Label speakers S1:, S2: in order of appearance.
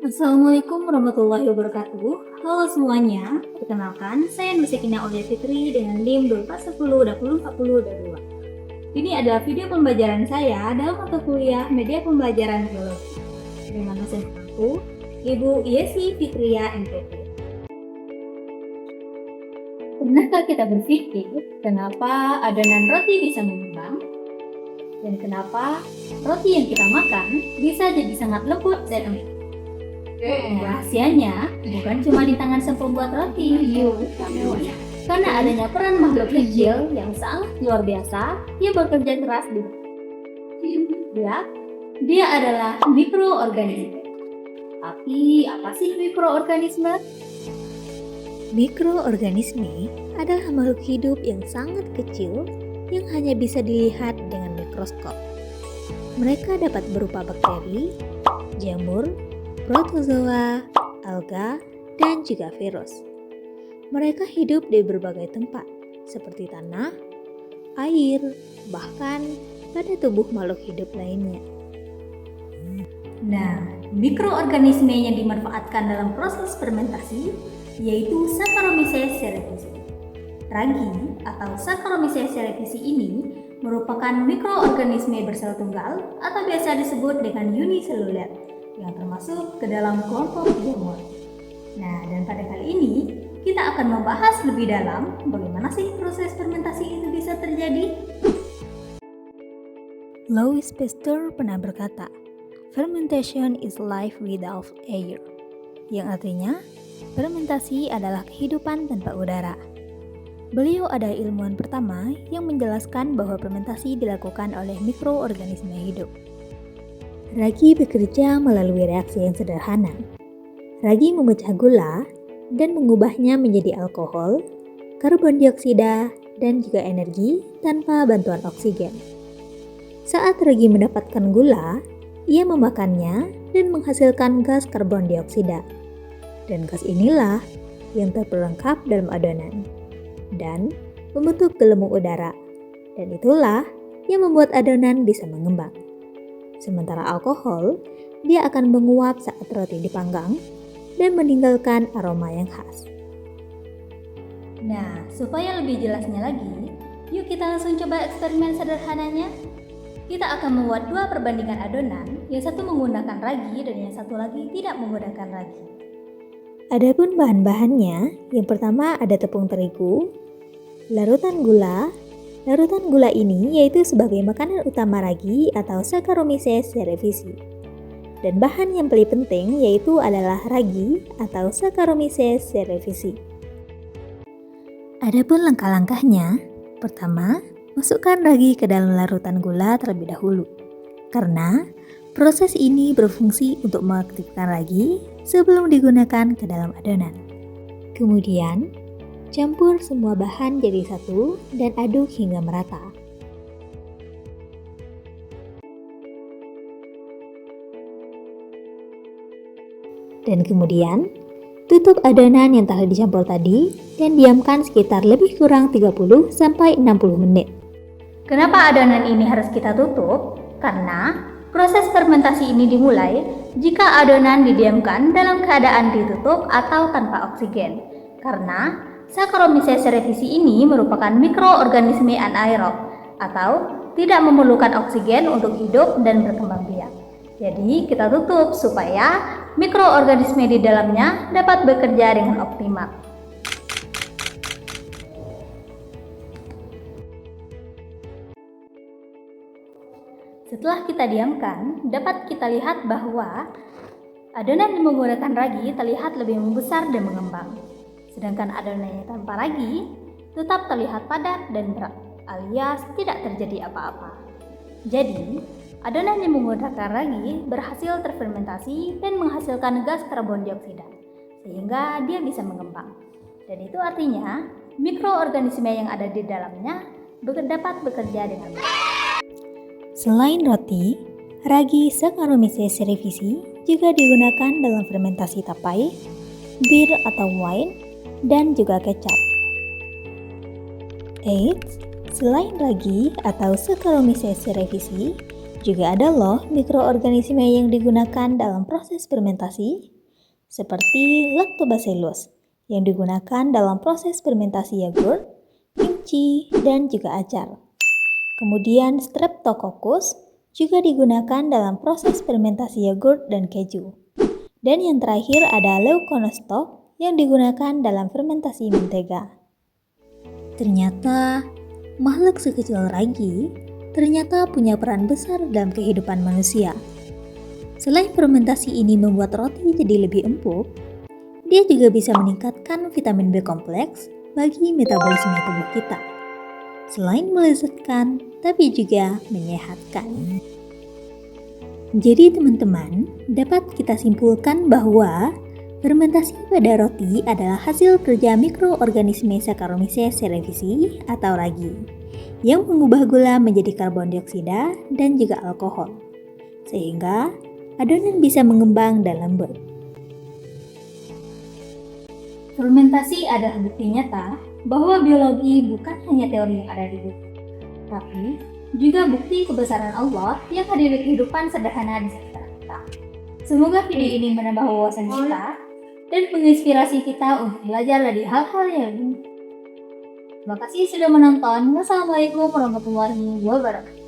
S1: Assalamualaikum warahmatullahi wabarakatuh. Halo semuanya, perkenalkan saya Nur Sekina Aulia Fitri dengan NIM 2410-2040-2. Ini adalah video pembelajaran saya dalam mata kuliah Media Pembelajaran Biologi dengan dosen aku, Ibu Yesi Fitria MPT. Pernahkah kita berpikir kenapa adonan roti bisa mengembang? Dan kenapa roti yang kita makan bisa jadi sangat lembut dan empuk? Rahasianya bukan cuma di tangan sang pembuat roti, karena adanya peran makhluk kecil yang sangat luar biasa yang bekerja keras di dia adalah mikroorganisme. Tapi apa sih mikroorganisme?
S2: Mikroorganisme adalah makhluk hidup yang sangat kecil yang hanya bisa dilihat dengan mikroskop. Mereka dapat berupa bakteri, jamur, protozoa, alga, dan juga virus. Mereka hidup di berbagai tempat, seperti tanah, air, bahkan pada tubuh makhluk hidup lainnya.
S1: Nah, mikroorganisme yang dimanfaatkan dalam proses fermentasi yaitu Saccharomyces cerevisiae. Ragi atau Saccharomyces cerevisiae ini merupakan mikroorganisme bersel tunggal atau biasa disebut dengan uniseluler yang termasuk ke dalam kelompok jamur. Nah, dan pada kali ini kita akan membahas lebih dalam bagaimana sih proses fermentasi itu bisa terjadi.
S2: Louis Pasteur pernah berkata, "Fermentation is life without air," yang artinya fermentasi adalah kehidupan tanpa udara. Beliau adalah ilmuwan pertama yang menjelaskan bahwa fermentasi dilakukan oleh mikroorganisme hidup. Ragi bekerja melalui reaksi yang sederhana. Ragi memecah gula dan mengubahnya menjadi alkohol, karbon dioksida, dan juga energi tanpa bantuan oksigen. Saat ragi mendapatkan gula, ia memakannya dan menghasilkan gas karbon dioksida. Dan gas inilah yang terperangkap dalam adonan dan membentuk gelembung udara. Dan itulah yang membuat adonan bisa mengembang. Sementara alkohol, dia akan menguap saat roti dipanggang dan meninggalkan aroma yang khas.
S1: Nah, supaya lebih jelasnya lagi, yuk kita langsung coba eksperimen sederhananya. Kita akan membuat dua perbandingan adonan, yang satu menggunakan ragi dan yang satu lagi tidak menggunakan ragi.
S2: Adapun bahan-bahannya, yang pertama ada tepung terigu, larutan gula. Larutan gula ini yaitu sebagai makanan utama ragi atau Saccharomyces cerevisiae. Dan bahan yang paling penting yaitu adalah ragi atau Saccharomyces cerevisiae. Adapun langkah-langkahnya, pertama, masukkan ragi ke dalam larutan gula terlebih dahulu. Karena proses ini berfungsi untuk mengaktifkan ragi sebelum digunakan ke dalam adonan. Kemudian, campur semua bahan jadi satu dan aduk hingga merata. Dan kemudian, tutup adonan yang telah dicampur tadi dan diamkan sekitar lebih kurang 30-60 menit.
S1: Kenapa adonan ini harus kita tutup? Karena proses fermentasi ini dimulai jika adonan didiamkan dalam keadaan ditutup atau tanpa oksigen. Karena Saccharomyces cerevisiae ini merupakan mikroorganisme anaerob atau tidak memerlukan oksigen untuk hidup dan berkembang biak. Jadi kita tutup supaya mikroorganisme di dalamnya dapat bekerja dengan optimal. Setelah kita diamkan, dapat kita lihat bahwa adonan yang menggunakan ragi terlihat lebih membesar dan mengembang. Sedangkan adonannya tanpa ragi tetap terlihat padat dan berat, alias tidak terjadi apa-apa. Jadi, adonan yang menggunakan ragi berhasil terfermentasi dan menghasilkan gas karbon dioksida, sehingga dia bisa mengembang. Dan itu artinya mikroorganisme yang ada di dalamnya dapat bekerja dengan baik.
S2: Selain roti, ragi Saccharomyces cerevisiae juga digunakan dalam fermentasi tapai, bir atau wine, dan juga kecap. Eits, selain ragi atau Saccharomyces cerevisiae, juga ada loh mikroorganisme yang digunakan dalam proses fermentasi seperti Lactobacillus yang digunakan dalam proses fermentasi yogurt, kimchi, dan juga acar. Kemudian Streptococcus juga digunakan dalam proses fermentasi yogurt dan keju. Dan yang terakhir ada Leuconostoc yang digunakan dalam fermentasi mentega. Ternyata makhluk sekecil ragi ternyata punya peran besar dalam kehidupan manusia. Selain fermentasi ini membuat roti jadi lebih empuk, dia juga bisa meningkatkan vitamin B kompleks bagi metabolisme tubuh kita. Selain melezatkan, tapi juga menyehatkan. Jadi teman-teman, dapat kita simpulkan bahwa fermentasi pada roti adalah hasil kerja mikroorganisme Saccharomyces cerevisiae atau ragi yang mengubah gula menjadi karbon dioksida dan juga alkohol, sehingga adonan bisa mengembang dan lembut.
S1: Fermentasi adalah bukti nyata bahwa biologi bukan hanya teori yang ada di buku, tapi juga bukti kebesaran Allah yang hadir di kehidupan sederhana di sekitar kita. Semoga video ini menambah wawasan kita dan menginspirasi kita untuk belajar dari hal-hal yang ini. Terima kasih sudah menonton. Wassalamualaikum warahmatullahi wabarakatuh.